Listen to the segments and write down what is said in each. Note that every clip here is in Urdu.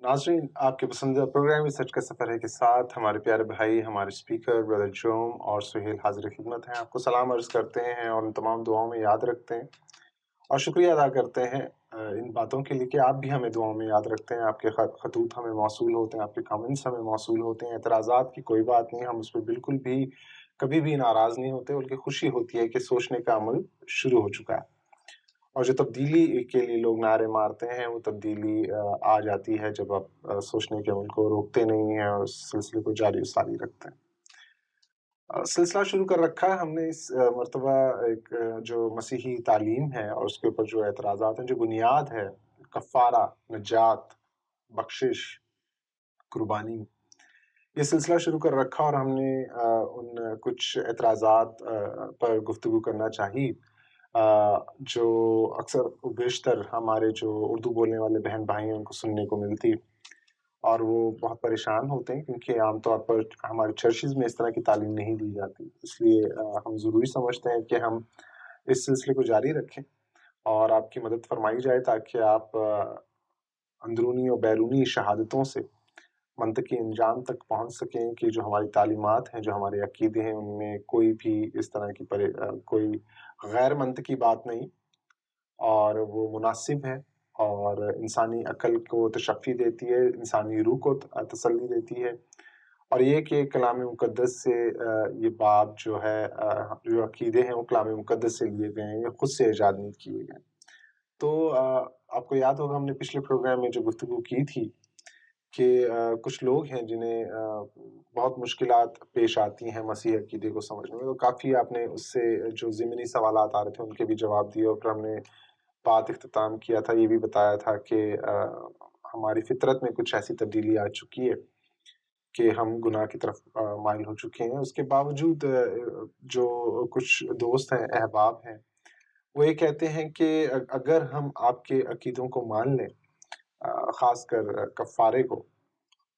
ناظرین، آپ کے پسندیدہ پروگرام سچ کا سفر ہے کے ساتھ ہمارے پیارے بھائی، ہمارے اسپیکر برادر جوم اور سہیل حاضر خدمت ہیں. آپ کو سلام عرض کرتے ہیں اور ان تمام دعاؤں میں یاد رکھتے ہیں اور شکریہ ادا کرتے ہیں ان باتوں کے لیے کہ آپ بھی ہمیں دعاؤں میں یاد رکھتے ہیں. آپ کے خطوط ہمیں موصول ہوتے ہیں، آپ کے کامنٹس ہمیں موصول ہوتے ہیں. اعتراضات کی کوئی بات نہیں، ہم اس پہ بالکل بھی کبھی بھی ناراض نہیں ہوتے، بلکہ خوشی ہوتی ہے کہ سوچنے کا عمل شروع ہو چکا ہے. اور جو تبدیلی کے لیے لوگ نعرے مارتے ہیں، وہ تبدیلی آ جاتی ہے جب آپ سوچنے کے عمل کو روکتے نہیں ہیں اور اس سلسلے کو جاری و ساری رکھتے ہیں. سلسلہ شروع کر رکھا ہے ہم نے اس مرتبہ ایک جو مسیحی تعلیم ہے اور اس کے اوپر جو اعتراضات ہیں، جو بنیاد ہے کفارہ، نجات، بخشش، قربانی، یہ سلسلہ شروع کر رکھا اور ہم نے ان کچھ اعتراضات پر گفتگو کرنا چاہی جو اکثر و بیشتر ہمارے جو اردو بولنے والے بہن بھائی ہیں ان کو سننے کو ملتی، اور وہ بہت پریشان ہوتے ہیں کیونکہ عام طور پر ہمارے چرچز میں اس طرح کی تعلیم نہیں دی جاتی. اس لیے ہم ضروری سمجھتے ہیں کہ ہم اس سلسلے کو جاری رکھیں اور آپ کی مدد فرمائی جائے تاکہ آپ اندرونی اور بیرونی شہادتوں سے منطقی انجام تک پہنچ سکیں کہ جو ہماری تعلیمات ہیں، جو ہمارے عقیدے ہیں، ان میں کوئی بھی اس طرح کی کوئی غیر منطقی بات نہیں، اور وہ مناسب ہے اور انسانی عقل کو تشفی دیتی ہے، انسانی روح کو تسلی دیتی ہے. اور یہ کہ کلام مقدس سے یہ باب جو ہے، جو عقیدے ہیں وہ کلام مقدس سے لیے گئے ہیں، یہ خود سے ایجاد نہیں کیے گئے. تو آپ کو یاد ہوگا ہم نے پچھلے پروگرام میں جو گفتگو کی تھی کہ کچھ لوگ ہیں جنہیں بہت مشکلات پیش آتی ہیں مسیح عقیدے کو سمجھنے میں. تو کافی آپ نے اس سے جو ضمنی سوالات آ رہے تھے ان کے بھی جواب دیے، اور پھر ہم نے بات اختتام کیا تھا، یہ بھی بتایا تھا کہ ہماری فطرت میں کچھ ایسی تبدیلی آ چکی ہے کہ ہم گناہ کی طرف مائل ہو چکے ہیں. اس کے باوجود جو کچھ دوست ہیں، احباب ہیں، وہ یہ کہتے ہیں کہ اگر ہم آپ کے عقیدوں کو مان لیں، خاص کر کفارے کو،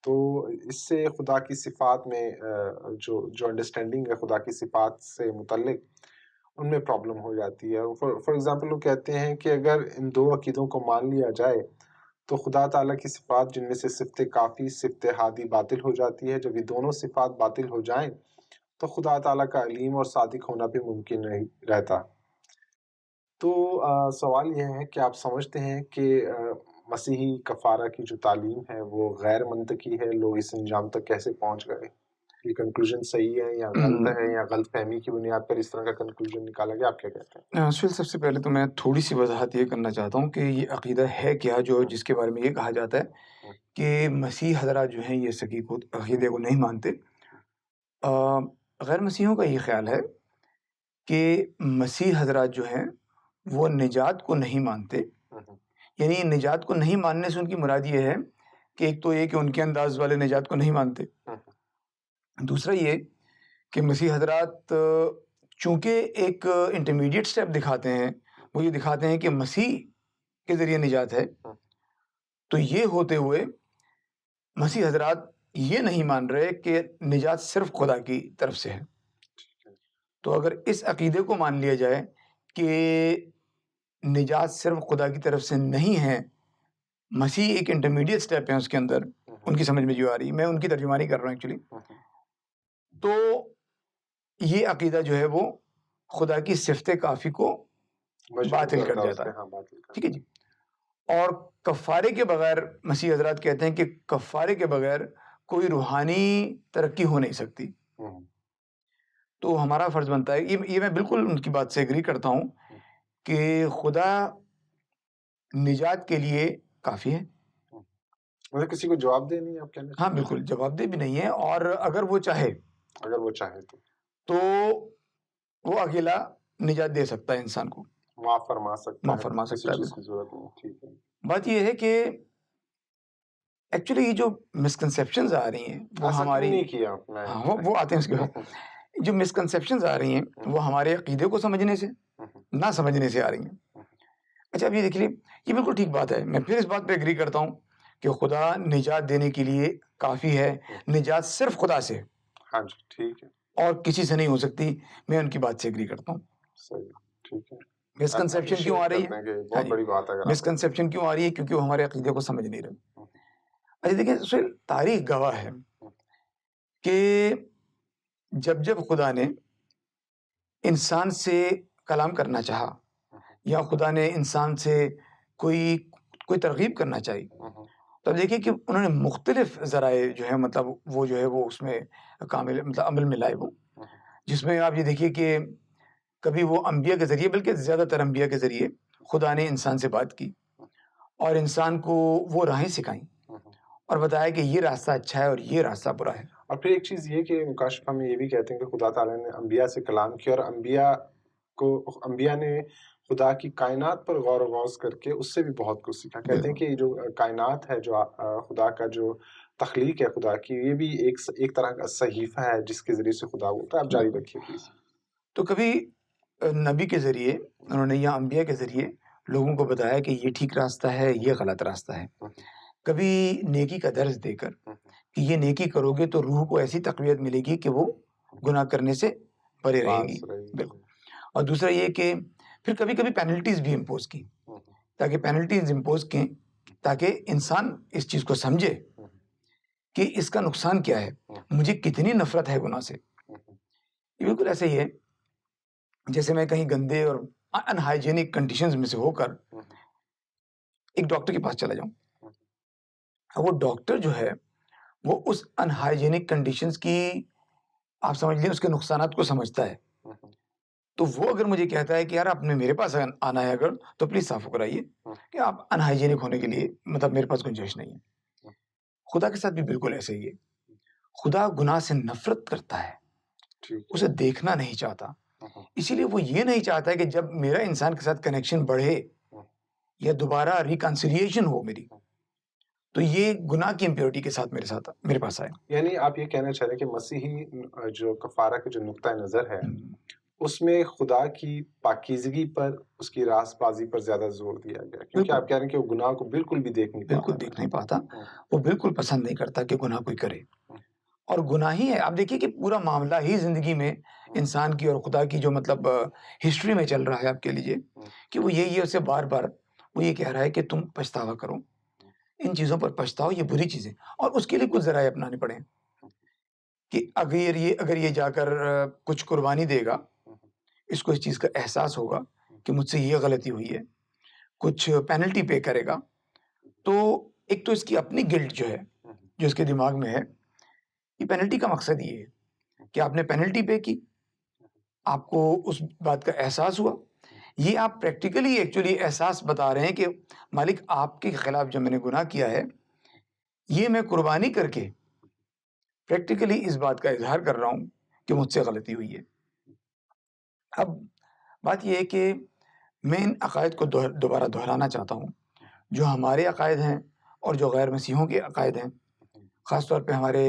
تو اس سے خدا کی صفات میں جو انڈرسٹینڈنگ ہے خدا کی صفات سے متعلق، ان میں پرابلم ہو جاتی ہے. فار ایگزامپل وہ کہتے ہیں کہ اگر ان دو عقیدوں کو مان لیا جائے تو خدا تعالیٰ کی صفات جن میں سے صفت کافی، صفت ہادی باطل ہو جاتی ہے. جب یہ دونوں صفات باطل ہو جائیں تو خدا تعالیٰ کا علیم اور صادق ہونا بھی ممکن نہیں رہتا. تو سوال یہ ہے کہ آپ سمجھتے ہیں کہ مسیحی کفارہ کی جو تعلیم ہے وہ غیر منطقی ہے؟ لوگ اس انجام تک کیسے پہنچ گئے؟ یہ کنکلوژن صحیح ہے یا غلط ہے، یا غلط فہمی کی بنیاد پر اس طرح کا کنکلوژن نکالا گیا؟ آپ کیا کہتے ہیں؟ سب سے پہلے تو میں تھوڑی سی وضاحت یہ کرنا چاہتا ہوں کہ یہ عقیدہ ہے کیا جو جس کے بارے میں یہ کہا جاتا ہے کہ مسیح حضرات جو ہیں یہ سکی عقیدے کو نہیں مانتے. غیر مسیحیوں کا یہ خیال ہے کہ مسیح حضرات جو ہیں وہ نجات کو نہیں مانتے. یعنی نجات کو نہیں ماننے سے ان کی مراد یہ ہے کہ ایک تو یہ کہ ان کے انداز والے نجات کو نہیں مانتے، دوسرا یہ کہ مسیح حضرات چونکہ ایک انٹرمیڈیٹ سٹیپ دکھاتے ہیں، وہ یہ دکھاتے ہیں کہ مسیح کے ذریعے نجات ہے، تو یہ ہوتے ہوئے مسیح حضرات یہ نہیں مان رہے کہ نجات صرف خدا کی طرف سے ہے. تو اگر اس عقیدے کو مان لیا جائے کہ نجات صرف خدا کی طرف سے نہیں ہے، مسیح ایک انٹرمیڈیٹ سٹیپ ہے اس کے اندر، ان کی سمجھ میں جو آ رہی ہے، میں ان کی ترجمانی کر رہا ہوں ایکچولی، تو یہ عقیدہ جو ہے وہ خدا کی صفت کافی کو باطل کر جاتا ہے. ٹھیک ہے جی. اور کفارے کے بغیر مسیح حضرات کہتے ہیں کہ کفارے کے بغیر کوئی روحانی ترقی ہو نہیں سکتی. تو ہمارا فرض بنتا ہے، یہ میں بالکل ان کی بات سے ایگری کرتا ہوں کہ خدا نجات کے لیے کافی ہے. مطلب کسی کو جواب دہ نہیں ہے، آپ کہنے؟ ہاں بالکل جواب دہ بھی نہیں ہے، اور اگر وہ چاہے تو وہ اکیلا نجات دے سکتا ہے، انسان کو معاف فرما سکتا ہے. چیز کی ضرورت نہیں. ٹھیک ہے. بات یہ ہے کہ ایکچولی یہ جو مسکنسیپشنز آ رہی ہیں وہ ہماری نہیں کیا وہ آتے ہیں اس کے بعد جو مسکنسیپشنز آ رہی ہیں وہ ہمارے عقیدے کو سمجھنے سے، نہ سمجھنے سے آ رہی ہیں. اچھا اب یہ دیکھ لیے، یہ بالکل ٹھیک بات ہے، میں پھر اس بات پہ ایگری کرتا ہوں کہ خدا نجات دینے کے لیے کافی ہے، نجات صرف خدا سے. ہاں جی ٹھیک ہے. اور کسی سے نہیں ہو سکتی. میں ان کی بات سے ایگری کرتا ہوں. صحیح. ٹھیک ہے. مسکنسیپشن کیوں آ رہی ہے؟ بہت بڑی بات ہے. مسکنسیپشن کیوں آ رہی ہے؟ کیونکہ وہ ہمارے عقیدے کو سمجھ نہیں رہے. اچھا دیکھیں سہیل، تاریخ گواہ ہے کہ جب جب خدا نے انسان سے کلام کرنا چاہا یا خدا نے انسان سے کوئی کوئی ترغیب کرنا چاہی، تب دیکھیے کہ انہوں نے مختلف ذرائع جو ہے مطلب وہ جو ہے وہ اس میں کامل مطلب عمل میں لائے وہ، جس میں آپ یہ دیکھیے کہ کبھی وہ انبیاء کے ذریعے، بلکہ زیادہ تر انبیاء کے ذریعے خدا نے انسان سے بات کی اور انسان کو وہ راہیں سکھائیں اور بتایا کہ یہ راستہ اچھا ہے اور یہ راستہ برا ہے۔ اور پھر ایک چیز یہ کہ مکاشفہ میں یہ بھی کہتے ہیں کہ خدا تعالیٰ نے انبیاء سے کلام کیا، اور انبیاء نے خدا کی کائنات پر غور و غوض کر کے اس سے بھی بہت کچھ سیکھا۔ کہتے ہیں کہ یہ جو کائنات ہے، جو خدا کا جو تخلیق ہے خدا کی، یہ بھی ایک طرح کا صحیفہ ہے جس کے ذریعے سے خدا بولتا ہے۔ آپ جاری رکھیے پلیز۔ تو کبھی نبی کے ذریعے انہوں نے یا انبیاء کے ذریعے لوگوں کو بتایا کہ یہ ٹھیک راستہ ہے، یہ غلط راستہ ہے۔ کبھی نیکی کا درس دے کر کہ یہ نیکی کرو گے تو روح کو ایسی تقویت ملے گی کہ وہ گناہ کرنے سے پرے رہے گی۔ بالکل۔ اور دوسرا یہ کہ پھر کبھی کبھی پینلٹیز بھی امپوز کی، تاکہ پینلٹیز امپوز کی تاکہ انسان اس چیز کو سمجھے کہ اس کا نقصان کیا ہے، مجھے کتنی نفرت ہے گناہ سے۔ یہ بالکل ایسے ہی ہے جیسے میں کہیں گندے اور ان ہائیجینک کنڈیشنز میں سے ہو کر ایک ڈاکٹر کے پاس چلا جاؤں، وہ ڈاکٹر جو ہے وہ اس ان ہائیجینک کنڈیشنز کی آپ سمجھ لیں اس کے نقصانات کو سمجھتا ہے، تو وہ اگر مجھے کہتا ہے کہ یار آپ نے میرے پاس آنا ہے اگر تو پلیز صاف ہو کر آئیے کہ آپ ان ہائیجینک ہونے کے لیے مطلب میرے پاس گنجائش نہیں ہے۔ خدا کے ساتھ بھی بالکل ایسے ہی ہے، خدا گناہ سے نفرت کرتا ہے، اسے دیکھنا نہیں چاہتا، اسی لیے وہ یہ نہیں چاہتا ہے کہ جب میرا انسان کے ساتھ کنیکشن بڑھے یا دوبارہ ریکنسیلیشن ہو میری، تو یہ گناہ کی امپیورٹی کے ساتھ میرے پاس آئے۔ یعنی آپ یہ کہنا چاہ رہے ہیں کہ مسیحی جو کفارہ کا جو نقطہ نظر ہے اس میں خدا کی پاکیزگی پر، اس کی راست بازی پر زیادہ زور دیا گیا، کیونکہ آپ کہہ رہے ہیں کہ وہ گناہ کو بالکل بھی دیکھ نہیں پاتا، وہ بالکل پسند نہیں کرتا کہ گناہ کوئی کرے، اور گناہ ہی ہے۔ آپ دیکھیے کہ پورا معاملہ ہی زندگی میں انسان کی اور خدا کی جو مطلب ہسٹری میں چل رہا ہے آپ کہہ لیجئے کہ وہ یہ اسے بار بار وہ یہ کہہ رہا ہے کہ تم پچھتاوا کرو، ان چیزوں پر پچھتاؤ، یہ بری چیزیں، اور اس کے لیے کچھ ذرائع اپنانے پڑے کہ اگر یہ جا کر کچھ قربانی دے گا، اس کو اس چیز کا احساس ہوگا کہ مجھ سے یہ غلطی ہوئی ہے، کچھ پینلٹی پے کرے گا، تو ایک تو اس کی اپنی گلٹ جو ہے جو اس کے دماغ میں ہے، یہ پینلٹی کا مقصد یہ ہے کہ آپ نے پینلٹی پے کی، آپ کو اس بات کا احساس ہوا، یہ آپ پریکٹیکلی ایکچولی احساس بتا رہے ہیں کہ مالک آپ کے خلاف جو میں نے گناہ کیا ہے، یہ میں قربانی کر کے پریکٹیکلی اس بات کا اظہار کر رہا ہوں کہ مجھ سے غلطی ہوئی ہے۔ اب بات یہ ہے کہ میں ان عقائد کو دوبارہ دہرانا چاہتا ہوں، جو ہمارے عقائد ہیں اور جو غیر مسیحوں کے عقائد ہیں، خاص طور پہ ہمارے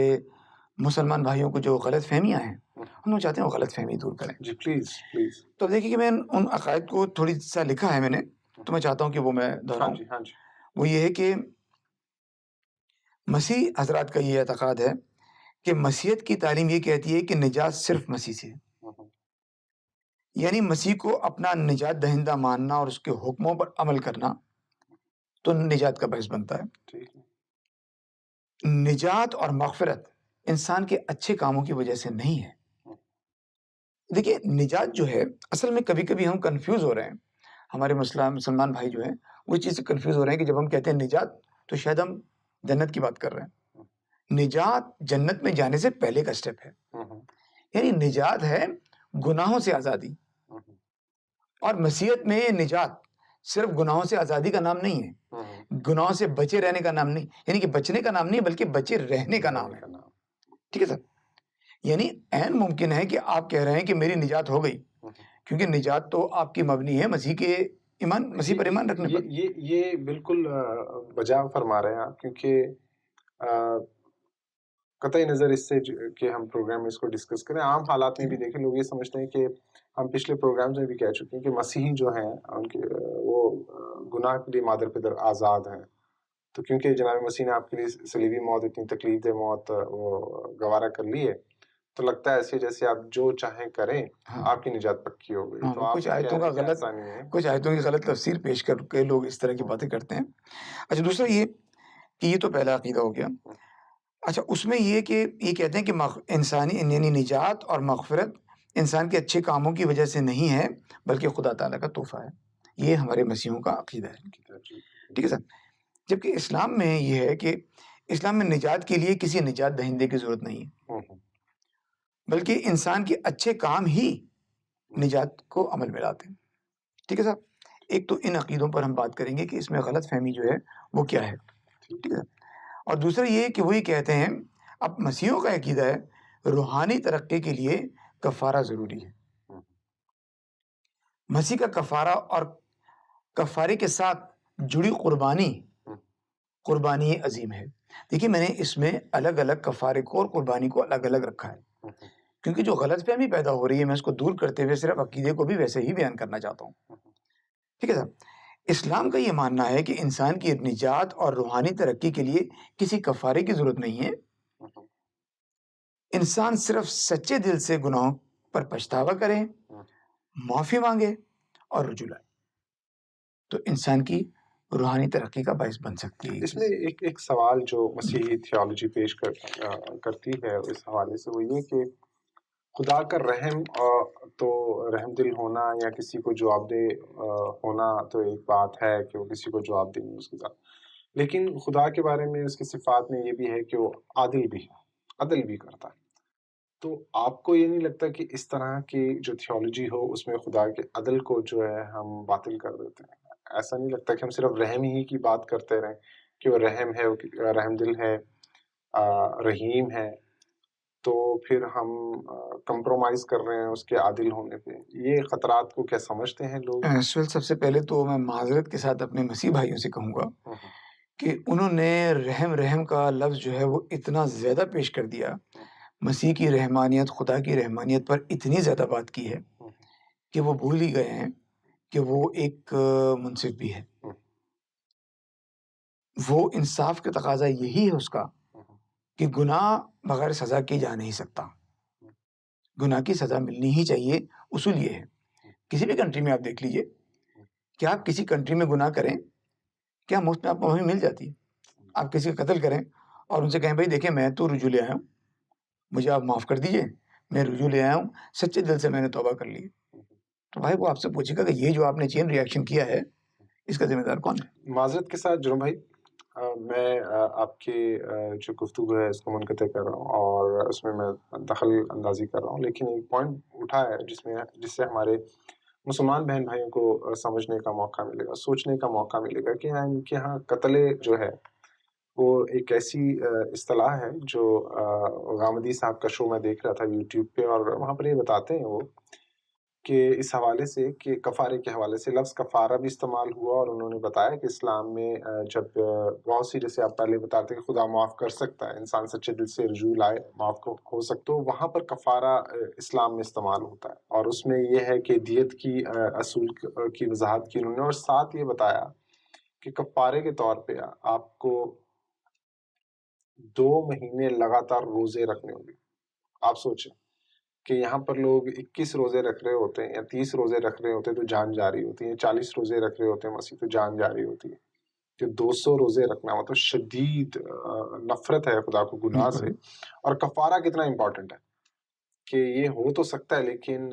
مسلمان بھائیوں کو جو غلط فہمیاں ہیں، ہم لوگ چاہتے ہیں وہ غلط فہمی دور کریں۔ جی پلیز پلیز۔ تو دیکھیے کہ میں ان عقائد کو تھوڑی سا لکھا ہے میں نے، تو میں چاہتا ہوں کہ وہ میں دہراؤں۔ وہ یہ ہے کہ مسیح حضرات کا یہ اعتقاد ہے کہ مسیحیت کی تعلیم یہ کہتی ہے کہ نجات صرف مسیح سے ہے، یعنی مسیح کو اپنا نجات دہندہ ماننا اور اس کے حکموں پر عمل کرنا تو نجات کا باعث بنتا ہے۔ نجات اور مغفرت انسان کے اچھے کاموں کی وجہ سے نہیں ہے۔ دیکھیے نجات جو ہے اصل میں کبھی کبھی ہم کنفیوز ہو رہے ہیں، ہمارے مسلمان بھائی جو ہیں وہ چیز سے کنفیوز ہو رہے ہیں کہ جب ہم کہتے ہیں نجات تو شاید ہم جنت کی بات کر رہے ہیں۔ نجات جنت میں جانے سے پہلے کا سٹیپ ہے، یعنی نجات ہے گناہوں سے آزادی، اور مسیحیت میں نجات صرف گناہوں سے آزادی کا نام نہیں ہے، گناہوں سے بچے رہنے کا نام نہیں، یعنی کہ بچنے کا نام نہیں بلکہ بچے رہنے کا نام ہے۔ ٹھیک ہے سر؟ یعنی عین ممکن ہے کہ آپ کہہ رہے ہیں کہ میری نجات ہو گئی، کیونکہ نجات تو آپ کی مبنی ہے مسیح پر ایمان رکھنے پر۔ یہ بالکل بجا فرما رہے ہیں آپ، کیونکہ قطعی نظر اس سے کہ ہم پروگرام میں اس کو ڈسکس کریں، عام حالات میں بھی دیکھیں لوگ یہ سمجھتے ہیں کہ ہم پچھلے پروگرامز میں بھی کہہ چکے ہیں کہ مسیحی جو ہیں ان کے وہ گناہ کے لیے مادر پدر آزاد ہیں، تو کیونکہ جناب مسیح نے آپ کے لیے صلیبی موت، اتنی تکلیف دہ موت وہ گوارا کر لی ہے، تو لگتا ہے ایسے جیسے آپ جو چاہیں کریں آپ کی نجات پکی ہو گئی۔ تو کچھ آیتوں کی غلط تفسیر پیش کر کے لوگ اس طرح کی باتیں کرتے ہیں۔ اچھا دوسرا یہ کہ یہ تو پہلا عقیدہ ہو گیا. اچھا اس میں یہ کہ یہ کہتے ہیں کہ انسانی یعنی نجات اور مغفرت انسان کے اچھے کاموں کی وجہ سے نہیں ہے بلکہ خدا تعالیٰ کا تحفہ ہے. یہ ہمارے مسیحوں کا عقیدہ ہے. ٹھیک ہے سر. جبکہ اسلام میں یہ ہے کہ اسلام میں نجات کے لیے کسی نجات دہندے کی ضرورت نہیں ہے بلکہ انسان کے اچھے کام ہی نجات کو عمل میں لاتے ہیں. ٹھیک ہے صاحب. ایک تو ان عقیدوں پر ہم بات کریں گے کہ اس میں غلط فہمی جو ہے وہ کیا ہے. ٹھیک ہے. اور دوسرا یہ کہ وہی کہتے ہیں اب مسیحوں کا عقیدہ ہے روحانی ترقی کے لیے کفارہ ضروری ہے. مسیح کا کفارہ اور کفارے کے ساتھ جڑی قربانی عظیم ہے. دیکھیے میں نے اس میں الگ الگ کفارے کو اور قربانی کو الگ الگ رکھا ہے کیونکہ جو غلط فہمی پیدا ہو رہی ہے میں اس کو دور کرتے ہوئے صرف عقیدے کو بھی ویسے ہی بیان کرنا چاہتا ہوں. ٹھیک ہے صاحب. اسلام کا یہ ماننا ہے کہ انسان کی نجات اور روحانی ترقی کے لیے کسی کفارے کی ضرورت نہیں ہے. انسان صرف سچے دل سے گناہوں پر پچھتاوا کرے معافی مانگے اور رجوع لائے تو انسان کی روحانی ترقی کا باعث بن سکتی ہے. اس میں ایک سوال جو مسیحی تھیولوجی پیش کرتی ہے اس حوالے سے وہ یہ کہ خدا کا رحم تو رحم دل ہونا یا کسی کو جواب دہ ہونا تو ایک بات ہے کہ وہ کسی کو جواب دیں گے اس کے ساتھ، لیکن خدا کے بارے میں اس کی صفات میں یہ بھی ہے کہ وہ عادل بھی ہے، عدل بھی کرتا ہے. تو آپ کو یہ نہیں لگتا کہ اس طرح کی جو تھیولوجی ہو اس میں خدا کے عدل کو جو ہے ہم باطل کر دیتے ہیں؟ ایسا نہیں لگتا کہ ہم صرف رحم ہی کی بات کرتے رہیں کہ وہ رحم ہے، وہ رحم دل ہے، رحیم ہے، تو پھر ہم کمپرومائز کر رہے ہیں اس کے عادل ہونے پہ؟ یہ خطرات کو کیا سمجھتے ہیں لوگ؟ سب سے پہلے تو میں معذرت کے ساتھ اپنے مسیح بھائیوں سے کہوں گا کہ انہوں نے رحم کا لفظ جو ہے وہ اتنا زیادہ پیش کر دیا، مسیح کی رحمانیت خدا کی رحمانیت پر اتنی زیادہ بات کی ہے کہ وہ بھول ہی گئے ہیں کہ وہ ایک منصف بھی ہے. وہ انصاف کا تقاضا یہی ہے اس کا کہ گناہ بغیر سزا کی جا نہیں سکتا، گناہ کی سزا ملنی ہی چاہیے. اصول یہ ہے کسی بھی کنٹری میں آپ دیکھ لیجئے کہ آپ کسی کنٹری میں گناہ کریں کیا مفت میں آپ کو معافی مل جاتی ہے. آپ کسی کا قتل کریں اور ان سے کہیں بھائی دیکھیں میں تو رجوع لے آیا ہوں، مجھے آپ معاف کر دیجئے، میں رجوع لے آیا ہوں، سچے دل سے میں نے توبہ کر لی. تو بھائی وہ آپ سے پوچھے گا کہ یہ جو آپ نے چین ریاکشن کیا ہے اس کا ذمہ دار کون ہے؟ معذرت کے ساتھ جرم بھائی، میں آپ کی جو گفتگو ہے اس کو منقطع کر رہا ہوں اور اس میں دخل اندازی کر رہا ہوں، لیکن ایک پوائنٹ اٹھا ہے جس سے ہمارے مسلمان بہن بھائیوں کو سمجھنے کا موقع ملے گا، سوچنے کا موقع ملے گا کہ ان کے ہاں قتل جو ہے وہ ایک ایسی اصطلاح ہے جو غامدی صاحب کا شو میں دیکھ رہا تھا یوٹیوب پہ، اور وہاں پر یہ بتاتے ہیں وہ کہ اس حوالے سے کہ کفارے کے حوالے سے لفظ کفارہ بھی استعمال ہوا، اور انہوں نے بتایا کہ اسلام میں جب بہت سی جیسے آپ پہلے بتاتے کہ خدا معاف کر سکتا ہے، انسان سچے دل سے رجوع لائے معاف ہو سکتا، وہاں پر کفارہ اسلام میں استعمال ہوتا ہے، اور اس میں یہ ہے کہ دیت کی اصول کی وضاحت کی انہوں نے، اور ساتھ یہ بتایا کہ کفارے کے طور پہ آپ کو 2 مہینے لگاتار روزے رکھنے ہوں گے. آپ سوچیں کہ یہاں پر لوگ 21 روزے رکھ رہے ہوتے ہیں یا 30 روزے رکھ رہے ہوتے ہیں تو جان جاری ہوتی ہے، 40 روزے رکھ رہے ہوتے ہیں مسیح تو جان جاری ہوتی ہے، کہ 200 روزے رکھنا مطلب شدید نفرت ہے خدا کو گناہ سے. اور کفارہ کتنا امپورٹنٹ ہے کہ یہ ہو تو سکتا ہے لیکن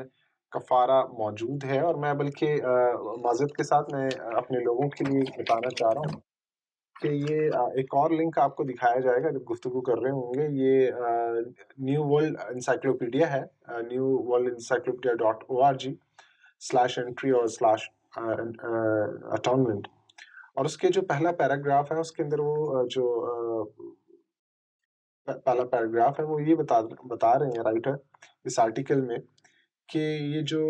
کفارہ موجود ہے. اور میں بلکہ معذرت کے ساتھ میں اپنے لوگوں کے لیے بتانا چاہ رہا ہوں کہ یہ ایک اور لنک آپ کو دکھایا جائے گا جب گفتگو کر رہے ہوں گے. یہ نیو ورلڈ انسائکلوپیڈیا ہے، نیو ورلڈ انسائکلوپیڈیا .org/entry اور /atonement، اور اس کے جو پہلا پیراگراف ہے اس کے اندر وہ جو پہلا پیراگراف ہے وہ یہ بتا رہے ہیں رائٹر اس آرٹیکل میں کہ یہ جو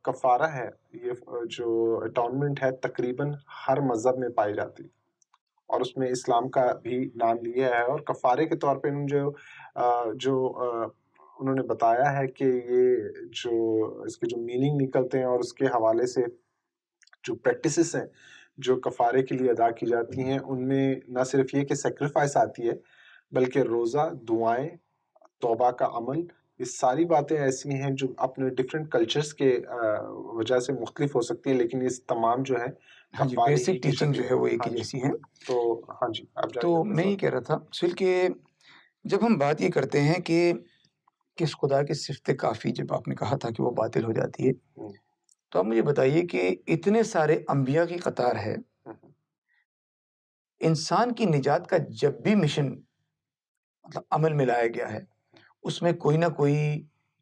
کفارہ ہے، یہ جو اٹونمنٹ ہے تقریباً ہر مذہب میں پائی جاتی ہے، اور اس میں اسلام کا بھی نام لیا ہے. اور کفارے کے طور پہ انہوں نے بتایا ہے کہ یہ جو اس کے جو میننگ نکلتے ہیں اور اس کے حوالے سے جو پریکٹسز ہیں جو کفارے کے لیے ادا کی جاتی ہیں، ان میں نہ صرف یہ کہ سیکریفائس آتی ہے بلکہ روزہ، دعائیں، توبہ کا عمل، یہ ساری باتیں ایسی ہیں جو اپنے ڈفرینٹ کلچرز کے وجہ سے مختلف ہو سکتی ہیں، لیکن یہ تمام جو ہے ہاں جی، کفارے ہی بیسک کی ٹیچنگ شکل جو ہے میں۔ وہ ایک ہاں ہی جی، جیسی ہیں۔ تو ہاں جی، آپ تو جاری رکھیں میں یہ سوال۔ کہہ رہا تھا سل کہ جب ہم بات یہ کرتے ہیں کہ کس خدا کی صفت کافی، جب آپ نے کہا تھا کہ وہ باطل ہو جاتی ہے، ہوں، تو آپ مجھے بتائیے کہ اتنے سارے انبیاء کی قطار ہے، ہوں، انسان کی نجات کا جب بھی مشن مطلب عمل میں لایا گیا ہے، اس میں کوئی نہ کوئی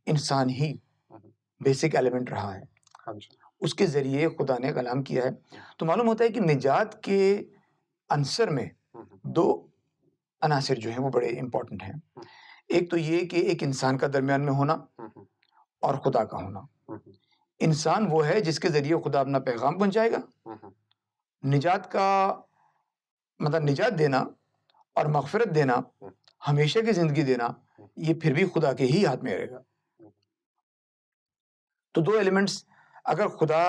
انسان ہی ہوں، بیسک ایلیمنٹ رہا ہے، ہاں جی، اس کے ذریعے خدا نے کلام کیا ہے۔ تو معلوم ہوتا ہے کہ نجات کے عنصر میں ہوں، دو عناصر جو ہیں وہ بڑے امپورٹنٹ ہیں۔ ہوں، ایک تو یہ کہ ایک انسان کا درمیان میں ہونا ہوں، ہوں، اور خدا کا ہونا۔ ہوں، انسان وہ ہے جس کے ذریعے خدا اپنا پیغام پہنچائے گا۔ ہوں، نجات کا مطلب نجات دینا اور مغفرت دینا، ہوں، ہمیشہ کی زندگی دینا، ہوں، یہ پھر بھی خدا کے ہی ہاتھ میں رہے گا۔ ہوں، تو دو ایلیمنٹس، اگر خدا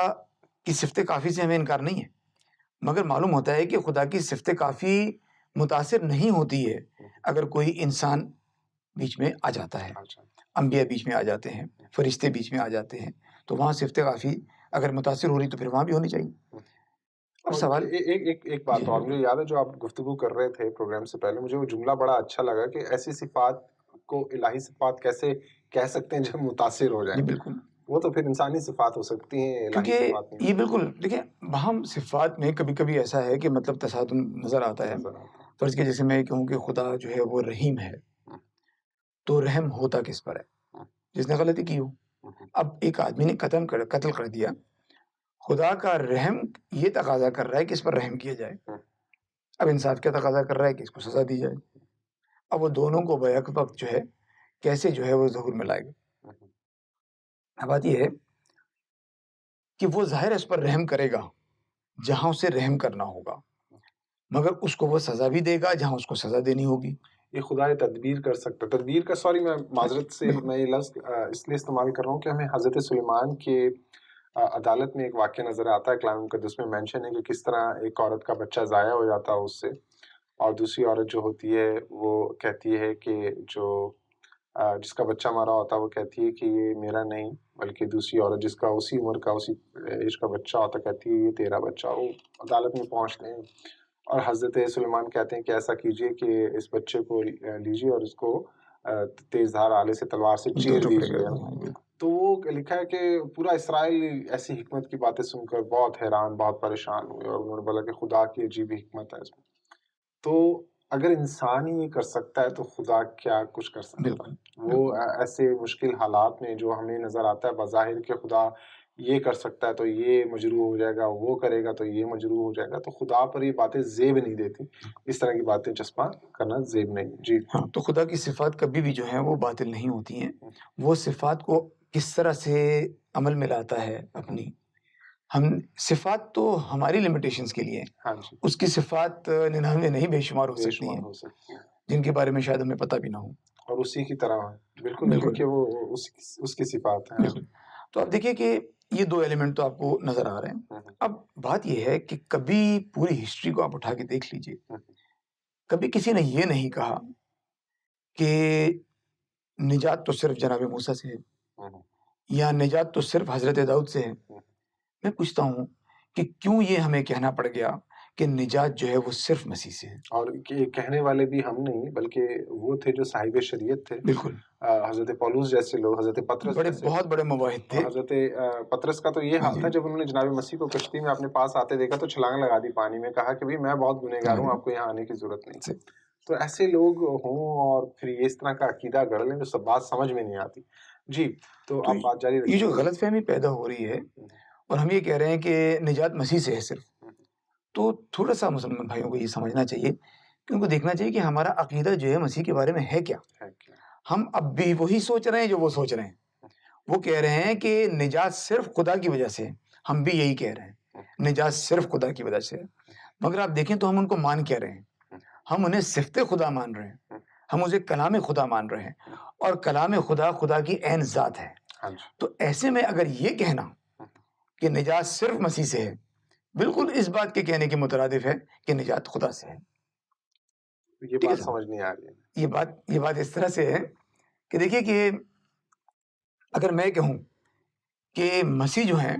کی صفت کافی سے ہمیں انکار نہیں ہے، مگر معلوم ہوتا ہے کہ خدا کی صفت کافی متاثر نہیں ہوتی ہے ہوں، اگر کوئی انسان بیچ میں آ جاتا ہے، اچھا، انبیاء بیچ میں آ جاتے ہیں، فرشتے بیچ میں آ جاتے ہیں، تو وہاں صفت کافی اگر متاثر ہو رہی تو پھر وہاں بھی ہونی چاہیے۔ ہوں۔ اب اور سوال ایک بات جی اور مجھے یاد ہے، جو آپ گفتگو کر رہے تھے پروگرام سے پہلے، مجھے وہ جملہ بڑا اچھا لگا کہ ایسی صفات کو الہی صفات کیسے کہہ سکتے ہیں جو متاثر ہو جائیں؟ جی بالکل، وہ تو پھر انسانی صفات ہو سکتی ہیں، الہی کیونکہ صفات نہیں یہ بالکل دیکھیں، ہم صفات میں کبھی کبھی ایسا ہے کہ مطلب تصادم نظر آتا ہے۔ نظر آتا ہے۔ فرض کے جیسے میں کہوں کہ خدا جو ہے وہ رحیم ہے، ہوں، تو رحم ہوتا کس پر ہے؟ ہوں، جس نے غلطی کی ہو۔ ہوں، اب ایک آدمی نے قتل کر دیا، خدا کا رحم یہ تقاضا کر رہا ہے کہ اس پر رحم کیا جائے، ہوں، اب انصاف کیا تقاضا کر رہا ہے کہ اس کو سزا دی جائے۔ اب وہ دونوں کو بیک وقت جو ہے کیسے جو ہے وہ ظہور میں لائے گا؟ ہوں، اب بات یہ ہے کہ وہ ظاہر اس پر رحم کرے گا جہاں اسے رحم کرنا ہوگا، مگر اس کو وہ سزا بھی دے گا جہاں اس کو سزا دینی ہوگی۔ یہ خدا یہ تدبیر کر سکتا ہے، تدبیر کا، سوری میں معذرت سے بالکل میں یہ لفظ اس لیے استعمال کر رہا ہوں کہ ہمیں حضرت سلیمان کے عدالت میں ایک واقعہ نظر آتا ہے کلام مقدس میں، مینشن ہے کہ کس طرح ایک عورت کا بچہ ضائع ہو جاتا ہے اس سے، اور دوسری عورت جو ہوتی ہے وہ کہتی ہے کہ جو جس کا بچہ مارا ہوتا ہے وہ کہتی ہے کہ یہ میرا نہیں، بلکہ دوسری عورت جس کا اسی عمر کا اسی ایج کا بچہ ہوتا کہتی ہے یہ تیرا بچہ۔ وہ عدالت میں پہنچتے ہیں اور حضرت سلیمان کہتے ہیں کہ ایسا کیجئے کہ اس بچے کو لیجئے اور اس کو تیز دھار آلے سے تلوار سے دو چیر ٹکڑے دیجئے۔ کر دیں، بالکل تو وہ لکھا ہے کہ پورا اسرائیل ایسی حکمت کی باتیں سن کر بہت حیران، بہت پریشان ہوئے، اور انہوں نے بولا کہ خدا کی عجیب حکمت ہے اس میں۔ تو اگر انسان ہی یہ کر سکتا ہے تو خدا کیا کچھ کر سکتا بالکل ہے؟ وہ بالکل ایسے مشکل حالات میں جو ہمیں نظر آتا ہے بظاہر کہ خدا یہ کر سکتا ہے تو یہ مجروح ہو جائے گا، وہ کرے گا تو یہ مجروح ہو جائے گا، تو خدا پر یہ باتیں زیب نہیں دیتی، اس طرح کی باتیں چسپاں کرنا زیب نہیں۔ جی ہاں، تو خدا کی صفات کبھی بھی جو ہیں وہ باطل نہیں ہوتی ہیں۔ وہ صفات کو کس طرح سے عمل میں لاتا ہے اپنی، ہم صفات تو ہماری لمیٹیشنز کے لیے ہیں، ہاں جی، اس کی صفات 99 نہیں بے شمار ہو بے سکتی شمار ہیں ہو سکتی ہے، جن کے بارے میں شاید ہمیں پتہ بھی نہ ہو۔ اور اسی کی طرح بالکل بالکل کیونکہ وہ اس کی صفات ہیں۔ بالکل، تو آپ دیکھیے کہ یہ دو ایلیمنٹ تو آپ کو نظر آ رہے ہیں۔ اب بات یہ ہے کہ کبھی پوری ہسٹری کو آپ اٹھا کے دیکھ لیجئے، کبھی کسی نے یہ نہیں کہا کہ نجات تو صرف جناب موسیٰ سے ہے یا نجات تو صرف حضرت داؤد سے ہے۔ میں پوچھتا ہوں کہ کیوں یہ ہمیں کہنا پڑ گیا کہ نجات جو ہے وہ صرف مسیح سے ہے؟ اور کہنے والے بھی ہم نہیں بلکہ وہ تھے جو صاحب شریعت تھے، بالکل، حضرت پولس جیسے لوگ، حضرت پطرس بڑے جیسے۔ بہت بڑے مواحد تھے۔ اور حضرت پطرس کا تو یہ ہاں حال جی، تھا، جب انہوں نے جناب مسیح کو کشتی میں اپنے پاس آتے دیکھا تو چھلانگ لگا دی پانی میں، کہا کہ بھئی میں بہت گنہگار ہاں ہوں، جی، آپ کو یہاں آنے کی ضرورت نہیں۔ سے- تو ایسے لوگ ہوں اور پھر یہ اس طرح کا عقیدہ گڑھ لیں تو سب بات سمجھ میں نہیں آتی۔ جی تو تو آپ بات جاری یہ رکھیں جو گے۔ غلط فہمی پیدا ہو رہی ہے اور ہم یہ کہہ رہے ہیں کہ نجات مسیح سے ہے صرف، تو تھوڑا سا مسلمان بھائیوں کو یہ سمجھنا چاہیے کہ ان کو دیکھنا چاہیے کہ ہمارا عقیدہ جو ہے مسیح کے بارے میں ہے کیا۔ ہم اب بھی وہی سوچ رہے ہیں جو وہ سوچ رہے ہیں۔ وہ کہہ رہے ہیں کہ نجات صرف خدا کی وجہ سے ہے، ہم بھی یہی کہہ رہے ہیں، نجات صرف خدا کی وجہ سے ہے۔ مگر آپ دیکھیں تو ہم ان کو مان کیا رہے ہیں؟ ہم انہیں صفت خدا مان رہے ہیں، ہم اسے کلام خدا مان رہے ہیں، اور کلام خدا خدا کی عین ذات ہے۔ تو ایسے میں اگر یہ کہنا کہ نجات صرف مسیح سے ہے، بالکل اس بات کے کہنے کے مترادف ہے کہ نجات خدا سے ہے۔ یہ ٹھیک ہے بات صاحب، سمجھ نہیں آ رہی ہے۔ یہ بات اس طرح سے ہے کہ دیکھیے کہ اگر میں کہوں کہ مسیح جو ہیں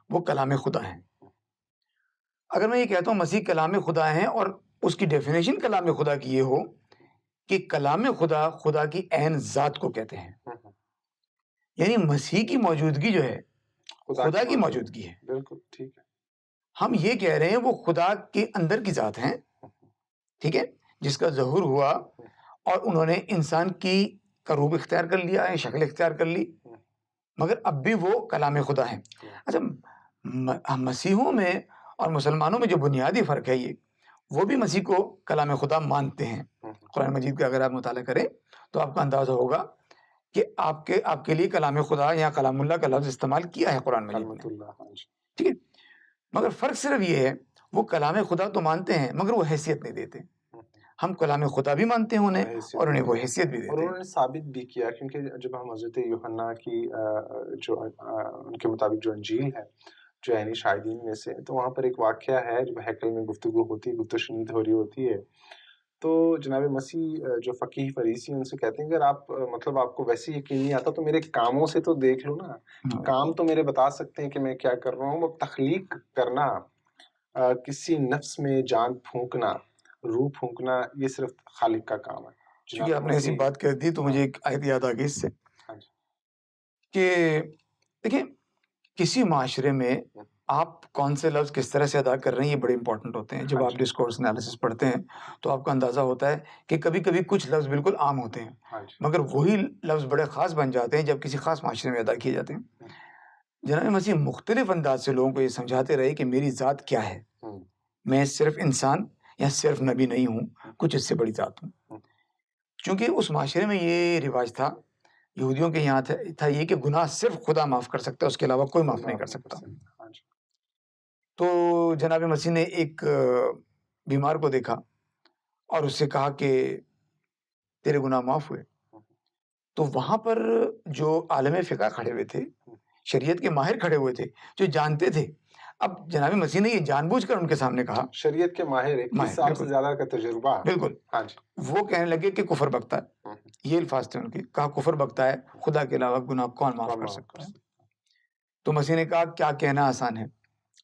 وہ کلام خدا ہیں، اگر میں یہ کہتا ہوں مسیح کلام خدا ہیں اور اس کی ڈیفینیشن کلام خدا کی یہ ہو کہ کلام خدا خدا کی عین ذات کو کہتے ہیں، یعنی مسیح کی موجودگی جو ہے خدا کی موجودگی ہے، بالکل ٹھیک ہے، ہم یہ کہہ رہے ہیں وہ خدا کے اندر کی ذات ہیں، ٹھیک ہے، جس کا ظہور ہوا اور انہوں نے انسان کا روپ اختیار کر لیا ہے، شکل اختیار کر لی، مگر اب بھی وہ کلام خدا ہیں۔ اچھا، مسیحوں میں اور مسلمانوں میں جو بنیادی فرق ہے یہ، وہ بھی مسیح کو کلام خدا مانتے ہیں۔ قرآن مجید کا اگر آپ مطالعہ کریں تو آپ کا اندازہ ہوگا کہ آپ کے لیے کلام خدا یا کلام اللہ کا لفظ استعمال کیا ہے قرآن مجید میں، ٹھیک ہے، مگر فرق صرف یہ ہے وہ کلام خدا تو مانتے ہیں مگر وہ حیثیت نہیں دیتے، ہم کلام خدا بھی مانتے ہیں انہیں اور انہیں وہ حیثیت بھی دیتے ہیں۔ اور انہوں نے ثابت بھی کیا، کیونکہ جب ہم حضرت یوحنا کی جو ان کے مطابق جو انجیل ہے جو یعنی شاہدین میں سے، تو وہاں پر ایک واقعہ ہے جب ہیکل میں گفتگو ہوتی ہے، گفت و شنید ہو رہی ہوتی ہے، تو جناب مسیح جو فقیہ فریسی ان سے کہتے ہیں کہ اگر آپ مطلب آپ کو ویسے یقین نہیں آتا تو میرے کاموں سے تو دیکھ لو نا، کام تو میرے بتا سکتے ہیں کہ میں کیا کر رہا ہوں۔ وہ تخلیق کرنا، کسی نفس میں جان پھونکنا، روح پھونکنا، یہ صرف خالق کا کام ہے۔ چونکہ آپ نے ایسی بات کر دی تو مجھے ایک آیت یاد آ گئی اس سے کہ دیکھیں کسی معاشرے میں آپ کون سے لفظ کس طرح سے ادا کر رہے ہیں یہ بڑے امپورٹنٹ ہوتے ہیں۔ جب آپ ڈسکورس انالیسس پڑھتے ہیں تو آپ کا اندازہ ہوتا ہے کہ کبھی کبھی کچھ لفظ بالکل عام ہوتے ہیں مگر وہی لفظ بڑے خاص بن جاتے ہیں جب کسی خاص معاشرے میں ادا کیے جاتے ہیں۔ جناب مسیح مختلف انداز سے لوگوں کو یہ سمجھاتے رہے کہ میری ذات کیا ہے، میں صرف انسان یا صرف نبی نہیں ہوں، کچھ اس سے بڑی ذات ہوں۔ چونکہ اس معاشرے میں یہ رواج تھا، یہودیوں کے یہاں تھا یہ کہ گناہ صرف خدا معاف کر سکتا ہے، اس کے علاوہ کوئی معاف نہیں کر سکتا۔ تو جناب مسیح نے ایک بیمار کو دیکھا اور اس سے کہا کہ تیرے گناہ معاف ہوئے۔ تو وہاں پر جو عالم فقہ کھڑے ہوئے تھے، شریعت کے ماہر کھڑے ہوئے تھے جو جانتے تھے، اب جناب مسیح نے یہ جان بوجھ کر ان کے سامنے کہا، شریعت کے ماہر 21 سال سے زیادہ کا تجربہ، بالکل، وہ کہنے لگے کہ کفر بکتا ہے، یہ الفاظ تھے ان کے، کہا کفر بکتا ہے، خدا کے علاوہ گناہ کون معاف کر سکتا ہے؟ تو مسیح نے کہا کیا کہنا آسان ہے،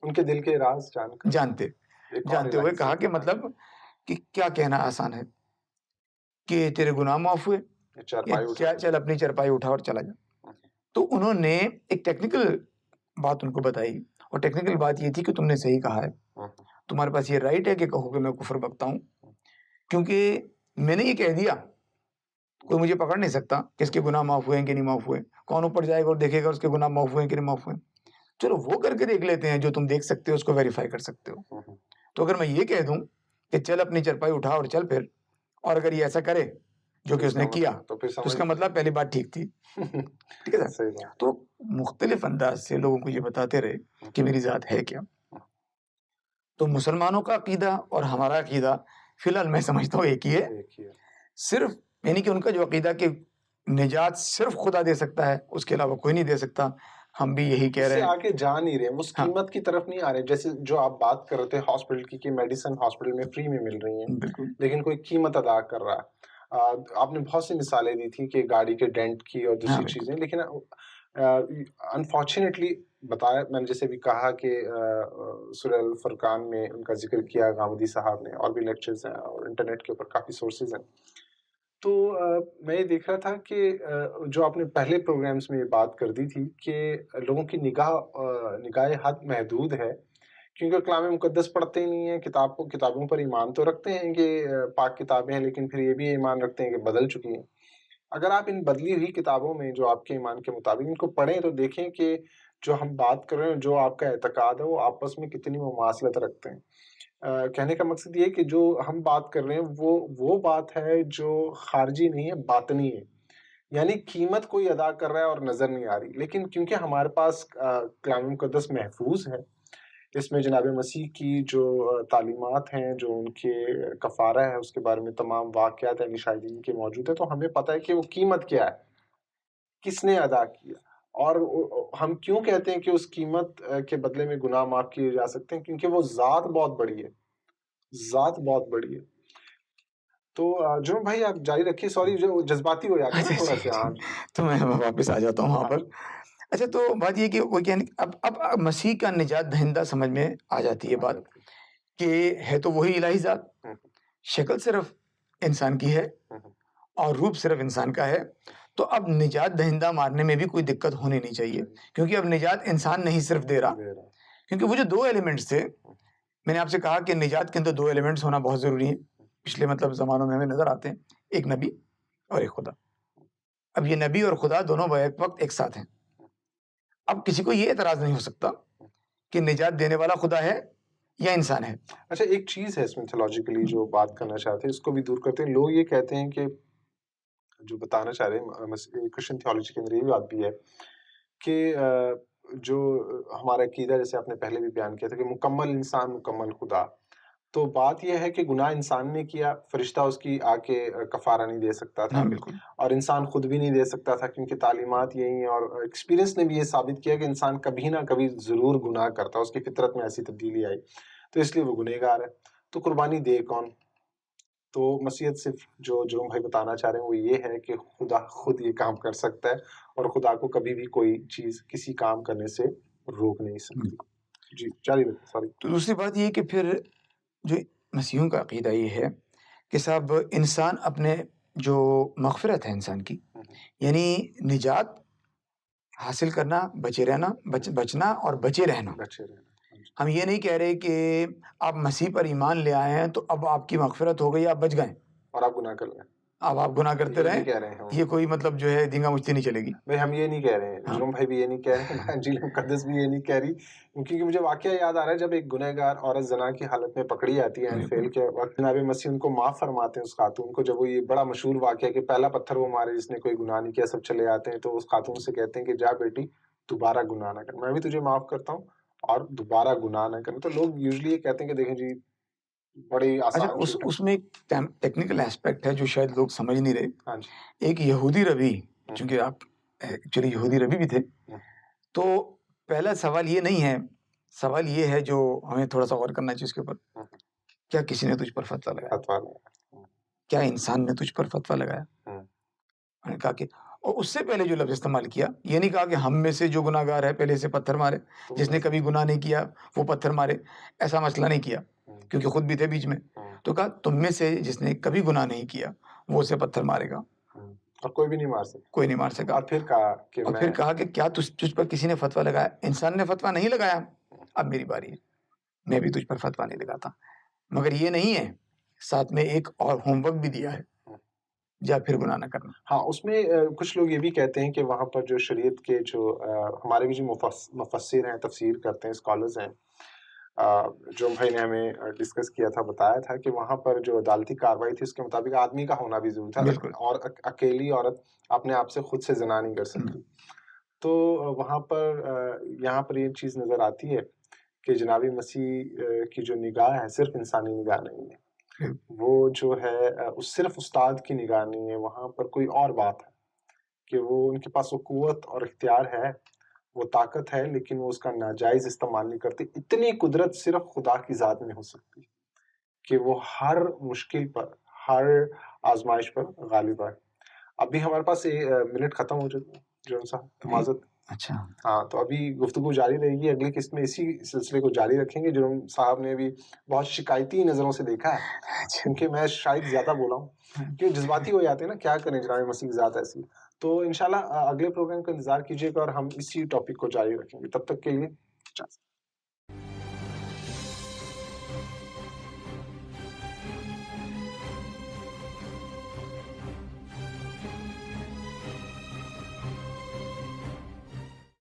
ان کے دل کے راز جانتے ہوئے کہا کہ مطلب کہ کیا کہنا آسان ہے کہ تیرے گناہ معاف ہوئے، چل اپنی چرپائی اٹھا اور چلا جا۔ تو انہوں نے ایک ٹیکنیکل بات ان کو بتائی، اور ٹیکنیکل بات یہ تھی کہ تم نے صحیح کہا ہے، تمہارے پاس یہ رائٹ ہے کہ کہو کہ میں کفر بکتا ہوں، کیونکہ میں نے یہ کہہ دیا، کوئی مجھے پکڑ نہیں سکتا کہ اس کے گناہ معاف ہوئے ہیں کہ نہیں معاف ہوئے، کون اوپر جائے گا اور دیکھے گا اس کے گناہ معاف ہوئے ہیں کہ نہیں معاف ہوئے، چلو وہ کر کے دیکھ لیتے ہیں جو تم دیکھ سکتے ہو اس کو ویریفائی کر سکتے ہو۔ تو اگر میں یہ کہہ دوں کہ چل اپنی چرپائی اٹھا اور چل پھر، اور اگر یہ ایسا کرے جو کہ اس نے کیا تو اس کا مطلب پہلی بات ٹھیک تھی، ٹھیک ہے سر؟ تو مختلف انداز سے لوگوں کو یہ بتاتے رہے کہ میری ذات ہے کیا۔ تو مسلمانوں کا عقیدہ اور ہمارا عقیدہ فی الحال میں سمجھتا ہوں ایک ہی ہے، صرف یعنی کہ ان کا جو عقیدہ کہ نجات صرف خدا دے سکتا ہے، اس کے علاوہ کوئی نہیں دے سکتا، ہم بھی یہی کہہ رہے ہیں۔ آگے جا نہیں رہے، اس قیمت کی طرف نہیں آ رہے، جیسے جو آپ بات کر رہے تھے ہاسپٹل کی کہ میڈیسن ہاسپٹل میں فری میں مل رہی ہیں، لیکن کوئی قیمت ادا کر رہا ہے۔ آپ نے بہت سی مثالیں دی تھی کہ گاڑی کے ڈینٹ کی اور دوسری چیزیں، لیکن انفارچونیٹلی بتایا میں نے جیسے بھی کہا کہ سورہ الفرقان میں ان کا ذکر کیا غامدی صاحب نے، اور بھی لیکچرز ہیں اور انٹرنیٹ کے اوپر کافی سورسز ہیں۔ تو میں یہ دیکھ رہا تھا کہ جو آپ نے پہلے پروگرامز میں یہ بات کر دی تھی کہ لوگوں کی نگاہ حد محدود ہے، کیونکہ کلام مقدس پڑھتے ہی نہیں ہیں، کتابوں پر ایمان تو رکھتے ہیں کہ پاک کتابیں ہیں، لیکن پھر یہ بھی ایمان رکھتے ہیں کہ بدل چکی ہیں۔ اگر آپ ان بدلی ہوئی کتابوں میں جو آپ کے ایمان کے مطابق ان کو پڑھیں تو دیکھیں کہ جو ہم بات کر رہے ہیں، جو آپ کا اعتقاد ہے، وہ آپس میں کتنی مماثلت رکھتے ہیں۔ کہنے کا مقصد یہ ہے کہ جو ہم بات کر رہے ہیں وہ بات ہے جو خارجی نہیں ہے، باطنی ہے، یعنی قیمت کوئی ادا کر رہا ہے اور نظر نہیں آ رہی، لیکن کیونکہ ہمارے پاس کلام مقدس محفوظ ہے، اس میں جناب مسیح کی جو تعلیمات ہیں، جو ان کے کفارہ ہے، اس کے بارے میں تمام واقعات یعنی شاہدین کے موجود ہیں، تو ہمیں پتہ ہے کہ وہ قیمت کیا ہے، کس نے ادا کیا، اور ہم کیوں کہتے ہیں کہ اس قیمت کے بدلے میں گناہ معاف کیے جا سکتے ہیں، کیونکہ وہ ذات بہت بڑی ہے، ذات بہت بڑی ہے۔ تو جنوب بھائی آپ جاری رکھیے، سوری جو جذباتی ہو جاتے ہیں نا تھوڑا سا. ہاں تو میں واپس آ جاتا ہوں وہاں پر. اچھا تو بات یہ کہ وہ کہنے اب مسیح کا نجات دہندہ سمجھ میں آ جاتی ہے بات کہ ہے تو وہی الہی ذات، شکل صرف انسان کی ہے اور روپ صرف انسان کا ہے. تو اب نجات دہندہ مارنے میں بھی کوئی دقت ہونی نہیں چاہیے، کیونکہ اب نجات انسان نہیں صرف دے رہا. کیونکہ وہ جو 2 ایلیمنٹس تھے، میں نے آپ سے کہا کہ نجات کے اندر 2 ایلیمنٹس ہونا بہت ضروری ہے. پچھلے مطلب زمانوں میں ہمیں نظر آتے ہیں، ایک نبی اور ایک خدا. اب یہ نبی اور خدا دونوں بیک وقت ایک ساتھ ہیں. اب کسی کو یہ اعتراض نہیں ہو سکتا کہ نجات دینے والا خدا ہے یا انسان ہے. اچھا ایک چیز ہے اس میں تھیولوجیکلی جو بات کرنا چاہتے ہیں اس کو بھی دور کرتے ہیں. لوگ یہ کہتے ہیں کہ جو بتانا چاہ رہے ہیں کرسچن تھیولوجی کے اندر یہ بات بھی ہے کہ جو ہمارا عقیدہ جیسے آپ نے پہلے بھی بیان کیا تھا کہ مکمل انسان مکمل خدا. تو بات یہ ہے کہ گناہ انسان نے کیا، فرشتہ اس کی آ کے کفارہ نہیں دے سکتا تھا، بالکل. اور انسان خود بھی نہیں دے سکتا تھا کیونکہ تعلیمات یہی ہیں اور ایکسپیرینس نے بھی یہ ثابت کیا کہ انسان کبھی نہ کبھی ضرور گناہ کرتا، اس کی فطرت میں ایسی تبدیلی آئی تو اس لیے وہ گنہگار ہے. تو قربانی دے کون؟ تو مسیحیت صرف جو بھائی بتانا چاہ رہے ہیں وہ یہ ہے کہ خدا خود یہ کام کر سکتا ہے اور خدا کو کبھی بھی کوئی چیز کسی کام کرنے سے روک نہیں سکتی. جی جاری رکھیں. سوری. تو دوسری بات یہ کہ پھر جو مسیحیوں کا عقیدہ یہ ہے کہ صاحب انسان اپنے جو مغفرت ہے انسان کی، یعنی نجات حاصل کرنا، بچے رہنا، بچنا اور بچے رہنا. ہم یہ نہیں کہہ رہے کہ آپ مسیح پر ایمان لے آئے ہیں تو اب آپ کی مغفرت ہو گئی، آپ بچ گئے اور آپ گناہ کر لیں، اب آپ گناہ کرتے رہیں. کہہ رہے ہیں یہ کوئی مطلب جو ہے دھینگا مچھتی نہیں چلے گی. بھائی ہم یہ نہیں کہہ رہے ہیں، جروم بھائی بھی یہ نہیں کہہ رہے ہیں، انجیل مقدس بھی یہ نہیں کہہ رہی. کیونکہ مجھے واقعہ یاد آ رہا ہے جب ایک گنہگار عورت زنا کی حالت میں پکڑی جاتی ہے انفیل کے وقت، جناب مسیح ان کو معاف فرماتے ہیں اس خاتون کو. جب وہ یہ بڑا مشہور واقعہ ہے کہ پہلا پتھر وہ مارے جس نے کوئی گناہ نہیں کیا، سب چلے جاتے ہیں، تو اس خاتون سے کہتے ہیں کہ جا بیٹی دوبارہ گناہ نہ کر، میں بھی تجھے معاف کرتا ہوں اور دوبارہ گناہ نہ کرنا. تو لوگ یوزلی یہ کہتے ہیں کہ دیکھیں جی بڑی آسان. اچھا اس میں ایک ٹیکنیکل ایسپیکٹ ہے جو شاید لوگ سمجھ نہیں رہے. ہاں جی. ایک یہودی ربی، چونکہ آپ ایکچولی یہودی ربی بھی تھے، تو پہلا سوال یہ نہیں ہے، سوال یہ ہے جو ہمیں تھوڑا سا غور کرنا چاہیے اس کے اوپر، کیا کسی نے تجھ پر فتویٰ لگایا؟ کیا انسان نے تجھ پر فتویٰ لگایا؟ میں نے کہا کہ، اور اس سے پہلے جو لفظ استعمال کیا، یہ نہیں کہا کہ ہم میں سے جو گناہ گار ہے پہلے سے پتھر مارے، جس نے کبھی گناہ نہیں کیا وہ پتھر مارے، ایسا مسئلہ نہیں کیا کیونکہ خود بھی تھے بیچ میں. تو کہا تم میں سے جس نے کبھی گناہ نہیں کیا وہ اسے پتھر مارے گا، اور کوئی بھی نہیں مار سکتا. کوئی نہیں مار سکا. اور پھر کہا کہ کیا تجھ پر کسی نے فتویٰ لگایا؟ انسان نے فتویٰ نہیں لگایا، اب میری باری ہے، میں بھی تجھ پر فتویٰ نہیں لگاتا. مگر یہ نہیں ہے، ساتھ میں ایک اور ہوم ورک بھی دیا ہے، جا پھر گناہ نہ کرنا. ہاں اس میں کچھ لوگ یہ بھی کہتے ہیں کہ وہاں پر جو شریعت کے جو ہمارے بھی جو مفسر ہیں، تفسیر کرتے ہیں، اسکالرز ہیں، جو بھائی نے ہمیں ڈسکس کیا تھا، بتایا تھا کہ وہاں پر جو عدالتی کاروائی تھی اس کے مطابق آدمی کا ہونا بھی ضروری تھا، اور اکیلی عورت اپنے آپ سے خود سے زنا نہیں کر سکتی. تو وہاں پر یہاں پر یہ چیز نظر آتی ہے کہ جناب مسیح کی جو نگاہ ہے صرف انسانی نگاہ نہیں ہے، وہ جو ہے صرف استاد کی نگاہ نہیں ہے، وہاں پر کوئی اور بات ہے کہ وہ ان کے پاس وہ قوت اور اختیار ہے، وہ طاقت ہے، لیکن وہ اس کا ناجائز استعمال نہیں کرتے. اتنی قدرت صرف خدا کی ذات میں ہو سکتی کہ وہ ہر مشکل پر، ہر آزمائش پر غالب ہے. ابھی ہمارے پاس منٹ ختم ہو چکے ہیں جون صاحب، معذرت. اچھا ہاں تو ابھی گفتگو جاری رہے گی، اگلی قسط میں اسی سلسلے کو جاری رکھیں گے. جون صاحب نے بھی بہت شکایتی نظروں سے دیکھا ہے، کیونکہ میں شاید زیادہ بولا ہوں کہ جذباتی ہو جاتے ہیں نا، کیا کریں جناب مسیح کی ذات ایسی. تو انشاءاللہ اگلے پروگرام کا انتظار کیجیے گا اور ہم اسی ٹاپک کو جاری رکھیں گے. تب تک کے لیے